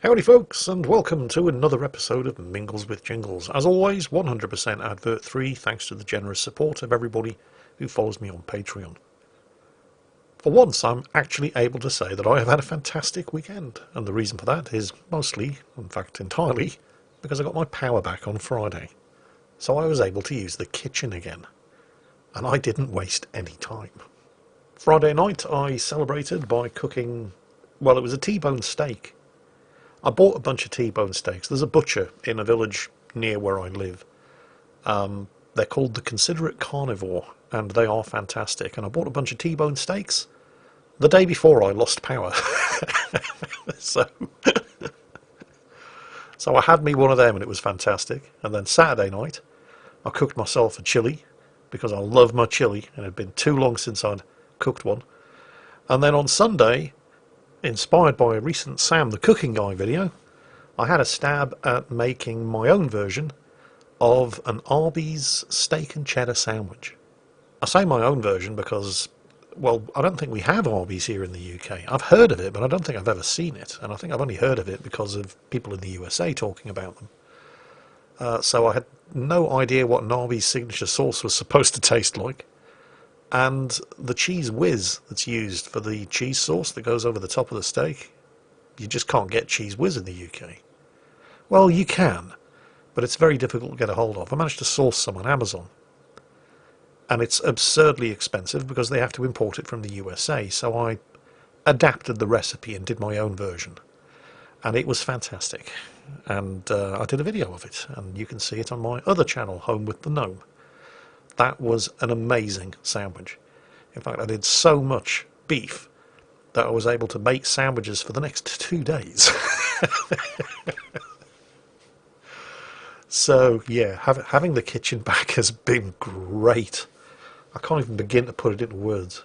Howdy folks, and welcome to another episode of Mingles with Jingles. As always, 100% advert free, thanks to the generous support of everybody who follows me on Patreon. For once, I'm actually able to say that I have had a fantastic weekend, and the reason for that is mostly, in fact entirely, because I got my power back on Friday. So I was able to use the kitchen again, and I didn't waste any time. Friday night I celebrated by cooking, well, it was a T-bone steak. I bought a bunch of T-bone steaks. There's a butcher in a village near where I live. They're called the Considerate Carnivore, and they are fantastic. And I bought a bunch of T-bone steaks the day before I lost power. so, so I had me one of them, and it was fantastic. And then Saturday night, I cooked myself a chili, because I love my chili, and it had been too long since I'd cooked one. And then on Sunday, inspired by a recent Sam the Cooking Guy video, I had a stab at making my own version of an Arby's steak and cheddar sandwich. I say my own version because, well, I don't think we have Arby's here in the UK. I've heard of it, but I don't think I've ever seen it, and I think I've only heard of it because of people in the USA talking about them. So I had no idea what an Arby's signature sauce was supposed to taste like. And the cheese whiz that's used for the cheese sauce that goes over the top of the steak, you just can't get cheese whiz in the UK. Well, you can, but it's very difficult to get a hold of. I managed to source some on Amazon, and it's absurdly expensive because they have to import it from the USA, so I adapted the recipe and did my own version, and it was fantastic. And I did a video of it, and you can see it on my other channel, Home with the Gnome. That was an amazing sandwich. In fact, I did so much beef that I was able to make sandwiches for the next 2 days. So, yeah, having the kitchen back has been great. I can't even begin to put it into words.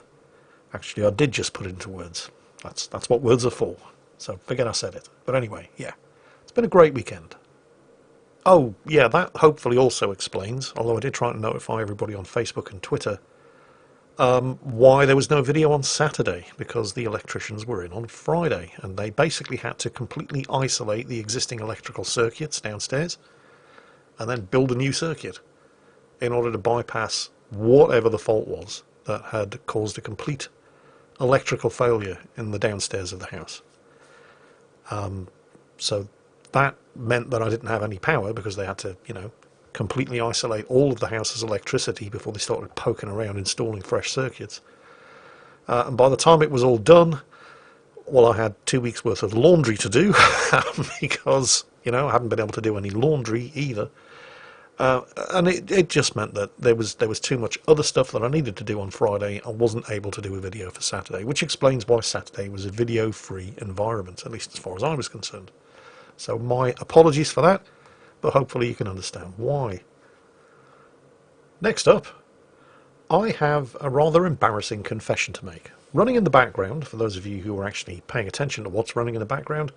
Actually, I did just put it into words. That's what words are for. So, forget I said it. But anyway, yeah, it's been a great weekend. Oh, yeah, that hopefully also explains, although I did try to notify everybody on Facebook and Twitter, why there was no video on Saturday, because the electricians were in on Friday, and they basically had to completely isolate the existing electrical circuits downstairs, and then build a new circuit in order to bypass whatever the fault was that had caused a complete electrical failure in the downstairs of the house. So that meant that I didn't have any power because they had to, completely isolate all of the house's electricity before they started poking around installing fresh circuits. And by the time it was all done, well, I had 2 weeks worth of laundry to do because, I hadn't been able to do any laundry either. And it just meant that there was too much other stuff that I needed to do on Friday. I wasn't able to do a video for Saturday, which explains why Saturday was a video-free environment, at least as far as I was concerned. So my apologies for that, but hopefully you can understand why. Next up, I have a rather embarrassing confession to make. Running in the background, for those of you who are actually paying attention to what's running in the background,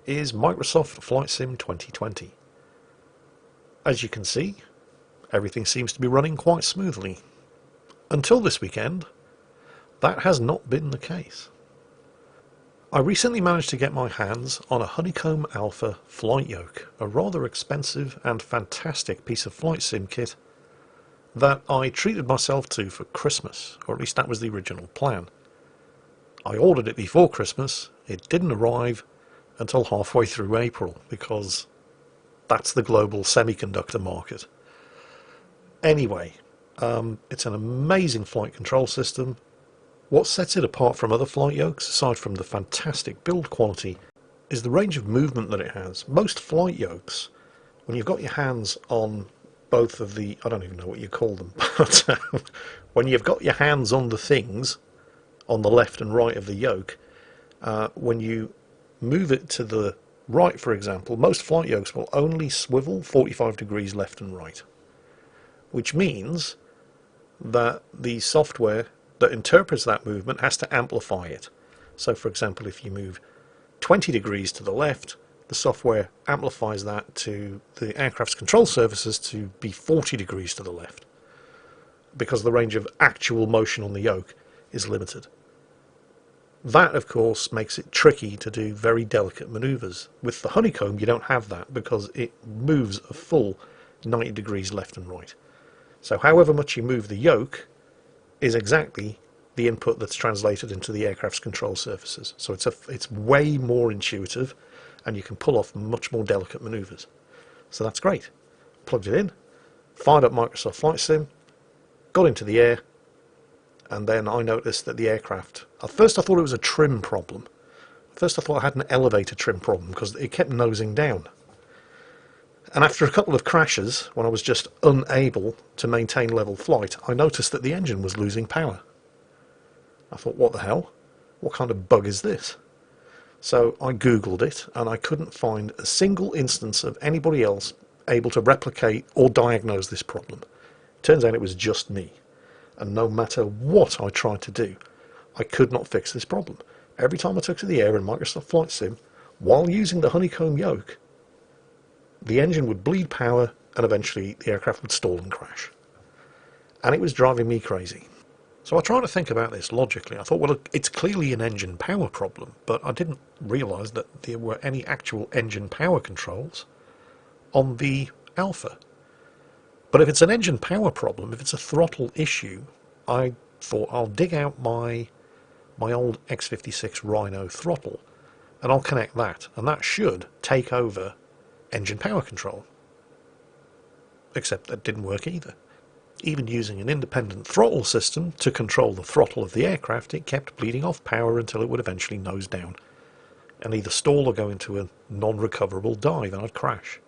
is Microsoft Flight Sim 2020. As you can see, everything seems to be running quite smoothly. Until this weekend, that has not been the case. I recently managed to get my hands on a Honeycomb Alpha flight yoke, a rather expensive and fantastic piece of flight sim kit that I treated myself to for Christmas, or at least that was the original plan. I ordered it before Christmas. It didn't arrive until halfway through April, because that's the global semiconductor market. Anyway, it's an amazing flight control system. What sets it apart from other flight yokes, aside from the fantastic build quality, is the range of movement that it has. Most flight yokes, when you've got your hands on both of the, I don't even know what you call them, but when you've got your hands on the things on the left and right of the yoke, when you move it to the right, for example, most flight yokes will only swivel 45 degrees left and right, which means that the software that interprets that movement has to amplify it. So, for example, if you move 20 degrees to the left, the software amplifies that to the aircraft's control surfaces to be 40 degrees to the left, because the range of actual motion on the yoke is limited. That, of course, makes it tricky to do very delicate manoeuvres. With the honeycomb, you don't have that because it moves a full 90 degrees left and right. So however much you move the yoke is exactly the input that's translated into the aircraft's control surfaces. So it's way more intuitive, and you can pull off much more delicate manoeuvres. So that's great. Plugged it in, fired up Microsoft Flight Sim, got into the air, and then I noticed that the aircraft, at first I thought it was a trim problem. At first I thought I had an elevator trim problem because it kept nosing down. And after a couple of crashes, when I was just unable to maintain level flight, I noticed that the engine was losing power. I thought, what the hell? What kind of bug is this? So I Googled it, and I couldn't find a single instance of anybody else able to replicate or diagnose this problem. Turns out it was just me. And no matter what I tried to do, I could not fix this problem. Every time I took to the air in Microsoft Flight Sim, while using the honeycomb yoke, the engine would bleed power, and eventually the aircraft would stall and crash. And it was driving me crazy. So I tried to think about this logically. I thought, well, it's clearly an engine power problem, but I didn't realise that there were any actual engine power controls on the Alpha. But if it's an engine power problem, if it's a throttle issue, I thought I'll dig out my old X56 Rhino throttle, and I'll connect that, and that should take over engine power control. Except that didn't work either. Even using an independent throttle system to control the throttle of the aircraft, it kept bleeding off power until it would eventually nose down and either stall or go into a non-recoverable dive, and I'd crash.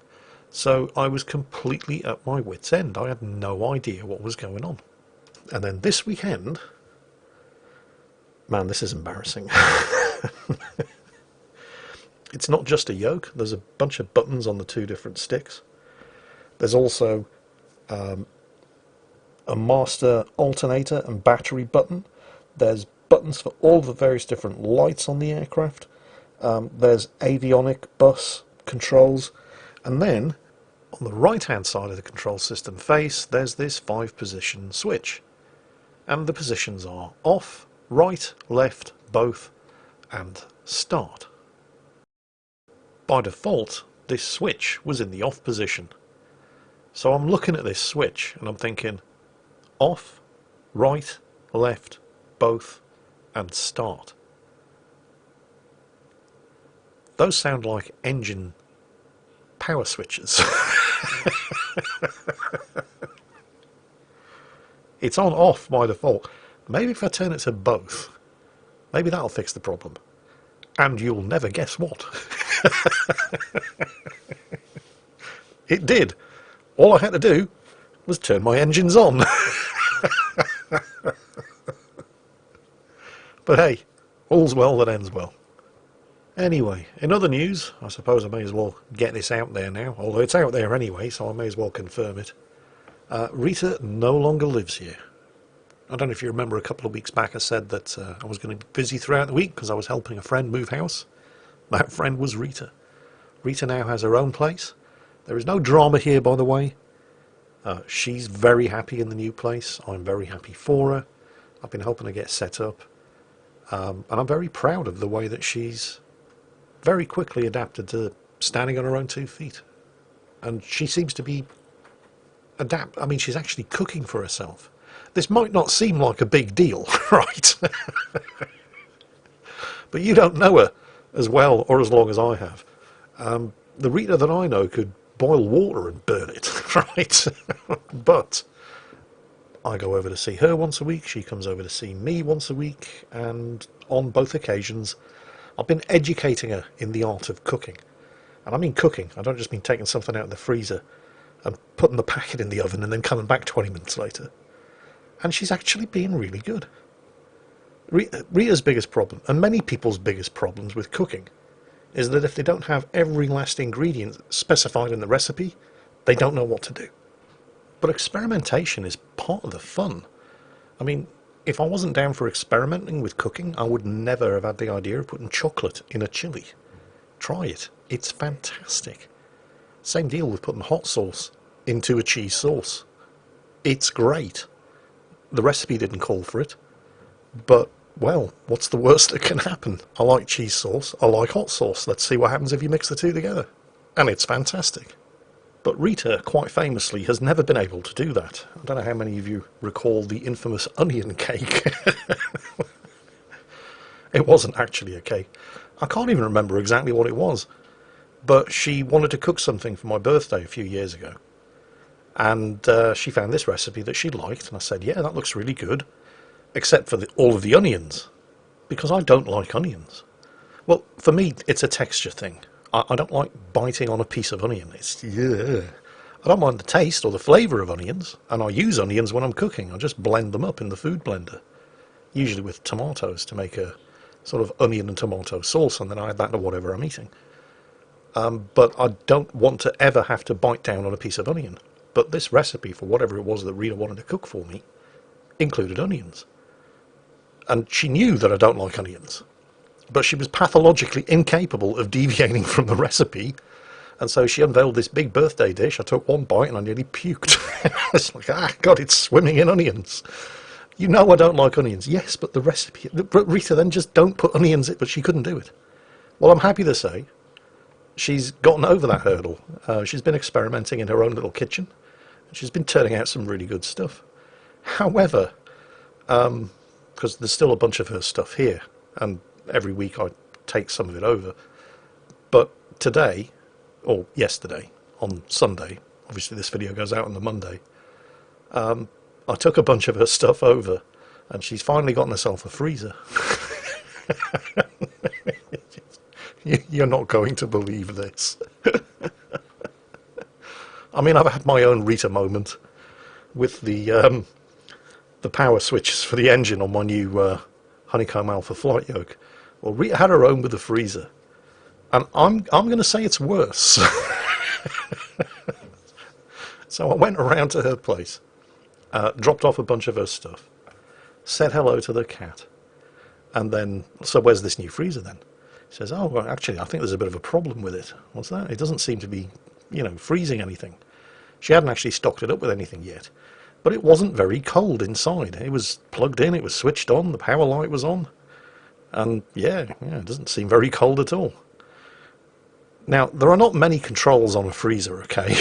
So I was completely at my wit's end. I had no idea what was going on. And then this weekend, man, this is embarrassing. It's not just a yoke. There's a bunch of buttons on the two different sticks. There's also a master alternator and battery button. There's buttons for all the various different lights on the aircraft. There's avionic bus controls. And then, on the right-hand side of the control system face, there's this 5-position switch. And the positions are off, right, left, both, and start. By default, this switch was in the off position. So I'm looking at this switch and I'm thinking, off, right, left, both, and start. Those sound like engine power switches. It's on off by default. Maybe if I turn it to both, maybe that'll fix the problem. And you'll never guess what. It did. All I had to do was turn my engines on. But hey, all's well that ends well. Anyway, in other news, I suppose I may as well get this out there now, although it's out there anyway, so I may as well confirm it. Rita no longer lives here. I don't know if you remember a couple of weeks back I said that I was going to be busy throughout the week because I was helping a friend move house. That friend was Rita. Rita now has her own place. There is no drama here, by the way. She's very happy in the new place. I'm very happy for her. I've been helping her get set up. And I'm very proud of the way that she's very quickly adapted to standing on her own 2 feet. And she seems to be I mean, she's actually cooking for herself. This might not seem like a big deal, right? But you don't know her as well or as long as I have. The Rita that I know could boil water and burn it, right? But I go over to see her once a week, she comes over to see me once a week, and on both occasions I've been educating her in the art of cooking. And I mean cooking, I don't just mean taking something out of the freezer and putting the packet in the oven and then coming back 20 minutes later. And she's actually being really good. Rita's biggest problem, and many people's biggest problems with cooking, is that if they don't have every last ingredient specified in the recipe, they don't know what to do. But experimentation is part of the fun. I mean, if I wasn't down for experimenting with cooking, I would never have had the idea of putting chocolate in a chili. Try it. It's fantastic. Same deal with putting hot sauce into a cheese sauce. It's great. The recipe didn't call for it, but well, what's the worst that can happen? I like cheese sauce, I like hot sauce. Let's see what happens if you mix the two together. And it's fantastic. But Rita, quite famously, has never been able to do that. I don't know how many of you recall the infamous onion cake. It wasn't actually a cake. I can't even remember exactly what it was. But she wanted to cook something for my birthday a few years ago. And she found this recipe that she liked. And I said, yeah, that looks really good. Except for all of the onions. Because I don't like onions. Well, for me, it's a texture thing. I don't like biting on a piece of onion. Yeah. I don't mind the taste or the flavour of onions. And I use onions when I'm cooking. I just blend them up in the food blender. Usually with tomatoes to make a sort of onion and tomato sauce. And then I add that to whatever I'm eating. But I don't want to ever have to bite down on a piece of onion. But this recipe, for whatever it was that Rita wanted to cook for me, included onions. And she knew that I don't like onions. But she was pathologically incapable of deviating from the recipe. And so she unveiled this big birthday dish. I took one bite and I nearly puked. It's like, God, it's swimming in onions. You know I don't like onions. Yes, but the recipe... But Rita, then just don't put onions in. But she couldn't do it. Well, I'm happy to say she's gotten over that hurdle. She's been experimenting in her own little kitchen. She's been turning out some really good stuff. However, because there's still a bunch of her stuff here, and every week I take some of it over. But today, or yesterday, on Sunday, obviously this video goes out on the Monday, I took a bunch of her stuff over, and she's finally gotten herself a freezer. You're not going to believe this. I mean, I've had my own Rita moment with the power switches for the engine on my new Honeycomb Alpha flight yoke. Well, Rita had her own with the freezer, and I'm going to say it's worse. So I went around to her place, dropped off a bunch of her stuff, said hello to the cat, and then, so where's this new freezer then? She says, oh, well, actually, I think there's a bit of a problem with it. What's that? It doesn't seem to be, freezing anything. She hadn't actually stocked it up with anything yet. But it wasn't very cold inside. It was plugged in, it was switched on, the power light was on. And yeah, it doesn't seem very cold at all. Now, there are not many controls on a freezer, okay?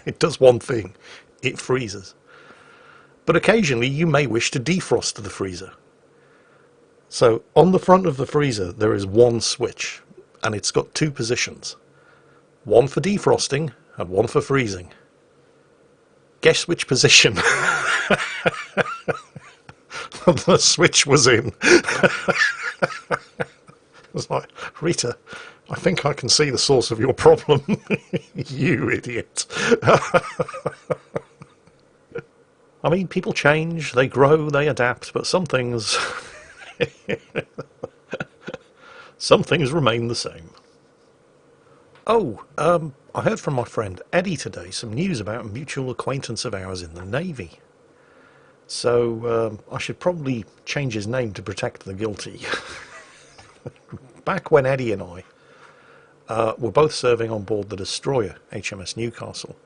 It does one thing. It freezes. But occasionally you may wish to defrost the freezer. So on the front of the freezer there is one switch, and it's got two positions. One for defrosting and one for freezing. Guess which position the switch was in. It's like, Rita, I think I can see the source of your problem. You idiot. I mean, people change, they grow, they adapt, but some things... some things remain the same. Oh, I heard from my friend Eddie today some news about a mutual acquaintance of ours in the Navy. So I should probably change his name to protect the guilty. Back when Eddie and I were both serving on board the destroyer, HMS Newcastle,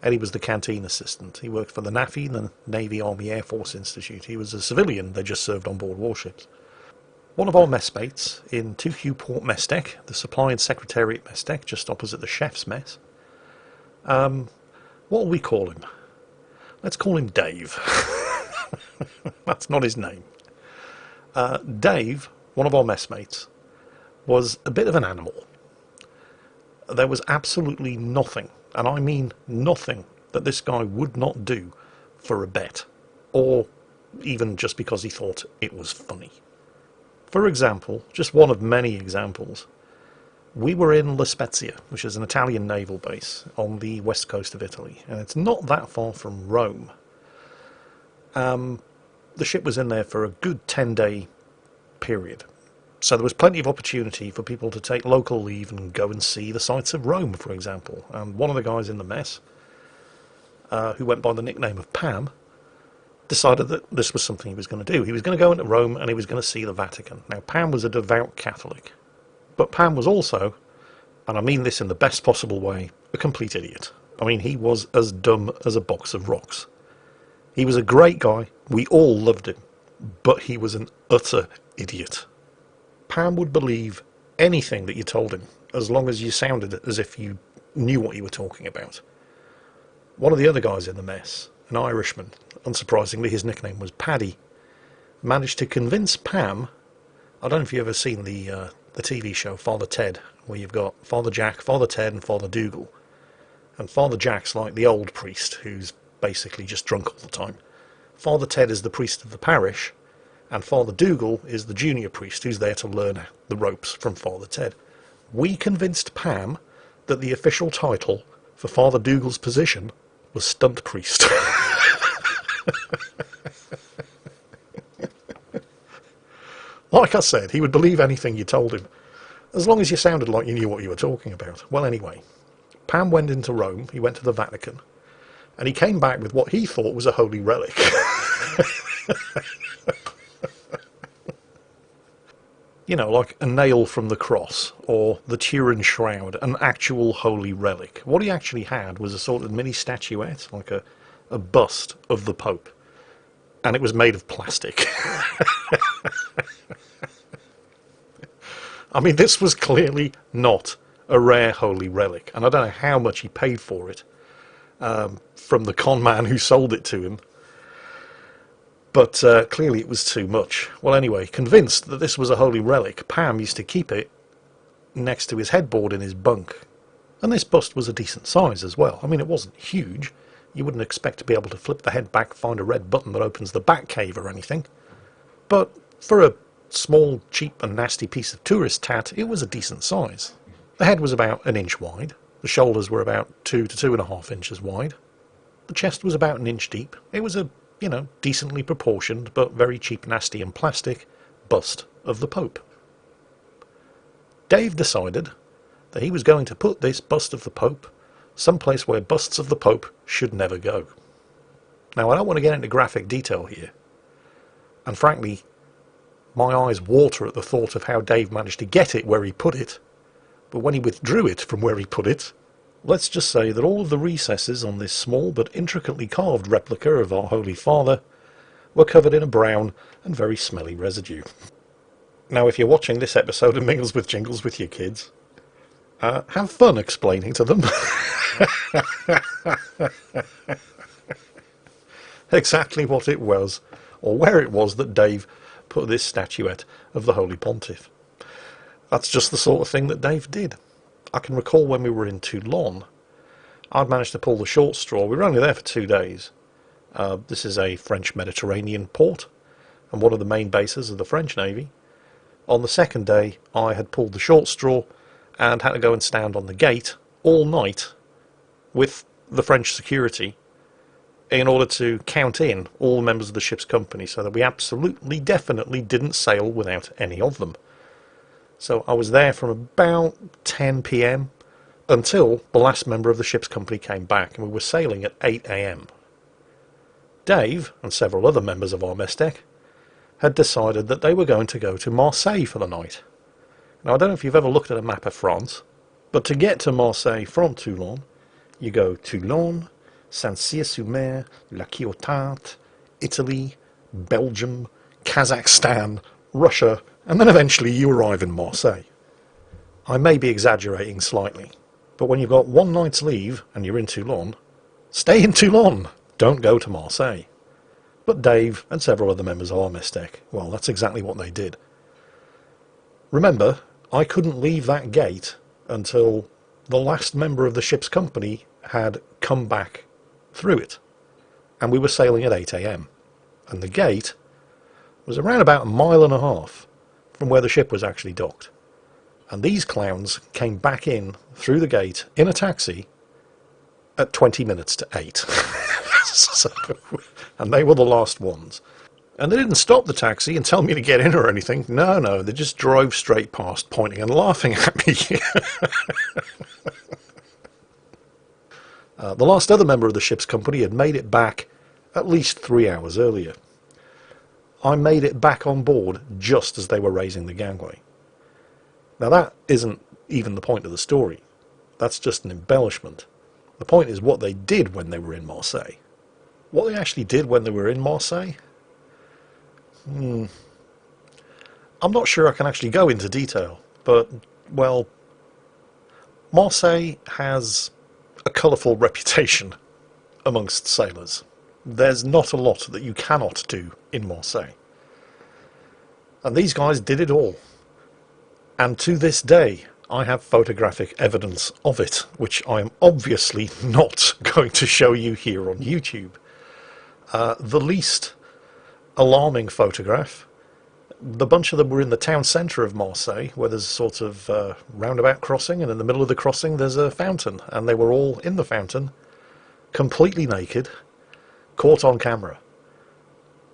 Eddie was the canteen assistant. He worked for the NAFI, the Navy Army Air Force Institute. He was a civilian, they just served on board warships. One of our messmates in 2Q Port Mess Deck, the Supply and Secretariat Mess Deck, just opposite the chef's mess. What will we call him? Let's call him Dave. That's not his name. Dave, one of our messmates, was a bit of an animal. There was absolutely nothing, and I mean nothing, that this guy would not do for a bet, or even just because he thought it was funny. For example, just one of many examples, we were in La Spezia, which is an Italian naval base on the west coast of Italy, and it's not that far from Rome. The ship was in there for a good 10-day period, so there was plenty of opportunity for people to take local leave and go and see the sights of Rome, for example. And one of the guys in the mess, who went by the nickname of Pam, decided that this was something he was going to do. He was going to go into Rome and he was going to see the Vatican. Now, Pam was a devout Catholic, but Pam was also, and I mean this in the best possible way, a complete idiot. I mean, he was as dumb as a box of rocks. He was a great guy. We all loved him. but he was an utter idiot. Pam would believe anything that you told him, as long as you sounded as if you knew what you were talking about. One of the other guys in the mess, an Irishman, unsurprisingly his nickname was Paddy, managed to convince Pam. I don't know if you've ever seen the TV show Father Ted, where you've got Father Jack, Father Ted and Father Dougal. And Father Jack's like the old priest who's basically just drunk all the time. Father Ted is the priest of the parish, and Father Dougal is the junior priest who's there to learn the ropes from Father Ted. We convinced Pam that the official title for Father Dougal's position was stunt priest. Like I said, he would believe anything you told him, as long as you sounded like you knew what you were talking about. Well, anyway, Pam went into Rome, he went to the Vatican, and he came back with what he thought was a holy relic. You know, like a nail from the cross, or the Turin Shroud, an actual holy relic. What he actually had was a sort of mini statuette, like a bust of the Pope. And it was made of plastic. I mean, this was clearly not a rare holy relic, and I don't know how much he paid for it from the con man who sold it to him. But clearly it was too much. Well, anyway, convinced that this was a holy relic, Pam used to keep it next to his headboard in his bunk. And this bust was a decent size as well. I mean, it wasn't huge. You wouldn't expect to be able to flip the head back, find a red button that opens the back cave or anything. But for a small, cheap and nasty piece of tourist tat, it was a decent size. The head was about 1 inch wide. The shoulders were about 2 to 2.5 inches wide. The chest was about 1 inch deep. It was a, you know, decently proportioned, but very cheap, nasty and plastic bust of the Pope. Dave decided that he was going to put this bust of the Pope someplace where busts of the Pope should never go. Now, I don't want to get into graphic detail here, and frankly, my eyes water at the thought of how Dave managed to get it where he put it, but when he withdrew it from where he put it, let's just say that all of the recesses on this small but intricately carved replica of our Holy Father were covered in a brown and very smelly residue. Now, if you're watching this episode of Mingles with Jingles with your kids, have fun explaining to them exactly what it was, or where it was that Dave put this statuette of the Holy Pontiff. That's just the sort of thing that Dave did. I can recall when we were in Toulon, I'd managed to pull the short straw. We were only there for 2 days. This is a French Mediterranean port, and one of the main bases of the French Navy. On the second day, I had pulled the short straw and had to go and stand on the gate all night with the French security in order to count in all the members of the ship's company, so that we absolutely, definitely didn't sail without any of them. So I was there from about 10 p.m. until the last member of the ship's company came back, and we were sailing at 8 a.m. Dave, and several other members of our mess deck, had decided that they were going to go to Marseille for the night. Now, I don't know if you've ever looked at a map of France, but to get to Marseille from Toulon, you go Toulon, Saint-Cyr-sur-Mer, La Ciotat, Italy, Belgium, Kazakhstan, Russia, and then eventually you arrive in Marseille. I may be exaggerating slightly, but when you've got 1 night's leave and you're in Toulon, stay in Toulon, don't go to Marseille. But Dave and several other members of our mess deck, well, that's exactly what they did. Remember, I couldn't leave that gate until the last member of the ship's company had come back through it, and we were sailing at 8 a.m. and the gate was around about 1.5 miles from where the ship was actually docked, and these clowns came back in through the gate in a taxi at 20 minutes to 8. So, and they were the last ones, and they didn't stop the taxi and tell me to get in or anything. No, they just drove straight past, pointing and laughing at me. The last other member of the ship's company had made it back at least 3 hours earlier. I made it back on board just as they were raising the gangway. Now, that isn't even the point of the story. That's just an embellishment. The point is what they did when they were in Marseille. What they actually did when they were in Marseille? I'm not sure I can actually go into detail, but, well, Marseille has a colourful reputation amongst sailors. There's not a lot that you cannot do in Marseille. And these guys did it all. And to this day, I have photographic evidence of it, which I am obviously not going to show you here on YouTube. The least alarming photograph, the bunch of them were in the town centre of Marseille, where there's a sort of roundabout crossing, and in the middle of the crossing there's a fountain, and they were all in the fountain, completely naked, caught on camera.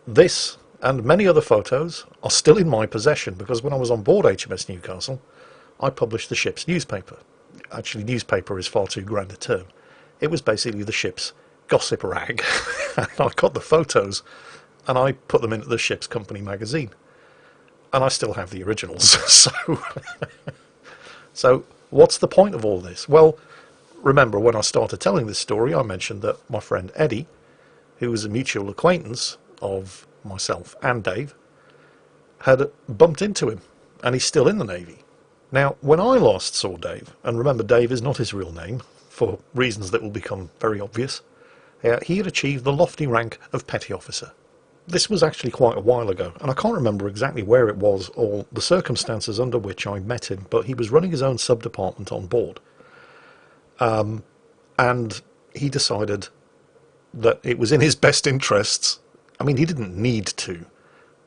This and many other photos are still in my possession, because when I was on board HMS Newcastle, I published the ship's newspaper. Actually, newspaper is far too grand a term. It was basically the ship's gossip rag. And I got the photos and I put them into the ship's company magazine. And I still have the originals. So what's the point of all this? Well, remember when I started telling this story, I mentioned that my friend Eddie, who was a mutual acquaintance of myself and Dave, had bumped into him, and he's still in the Navy. Now, when I last saw Dave, and remember Dave is not his real name, for reasons that will become very obvious, he had achieved the lofty rank of petty officer. This was actually quite a while ago, and I can't remember exactly where it was or the circumstances under which I met him, but he was running his own sub-department on board. And he decided that it was in his best interests. I mean, he didn't need to,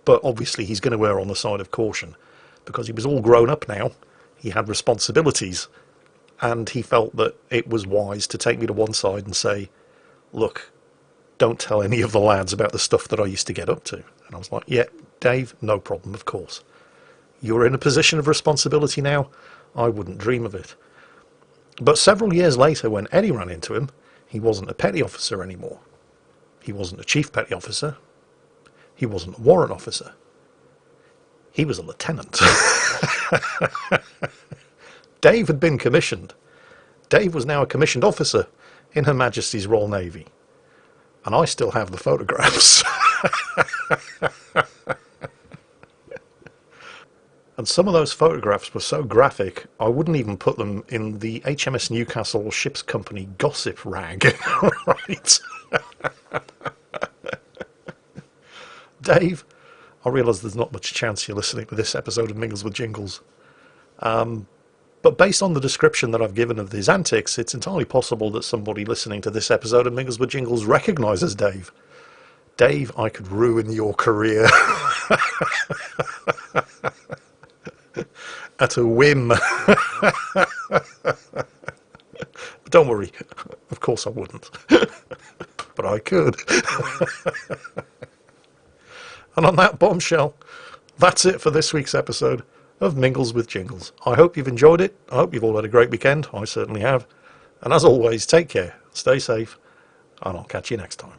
but obviously he's going to err on the side of caution, because he was all grown up now, he had responsibilities, and he felt that it was wise to take me to one side and say, look, don't tell any of the lads about the stuff that I used to get up to. And I was like, yeah, Dave, no problem, of course. You're in a position of responsibility now, I wouldn't dream of it. But several years later, when Eddie ran into him, he wasn't a petty officer anymore. He wasn't a chief petty officer. He wasn't a warrant officer. He was a lieutenant. Dave had been commissioned. Dave was now a commissioned officer in Her Majesty's Royal Navy. And I still have the photographs. And some of those photographs were so graphic, I wouldn't even put them in the HMS Newcastle Ship's Company gossip rag. Right? Dave, I realise there's not much chance you're listening to this episode of Mingles with Jingles. But based on the description that I've given of his antics, it's entirely possible that somebody listening to this episode of Mingles with Jingles recognises Dave. Dave, I could ruin your career. At a whim. But don't worry, of course I wouldn't. But I could. And on that bombshell, that's it for this week's episode of Mingles with Jingles. I hope you've enjoyed it. I hope you've all had a great weekend. I certainly have. And as always, take care, stay safe, and I'll catch you next time.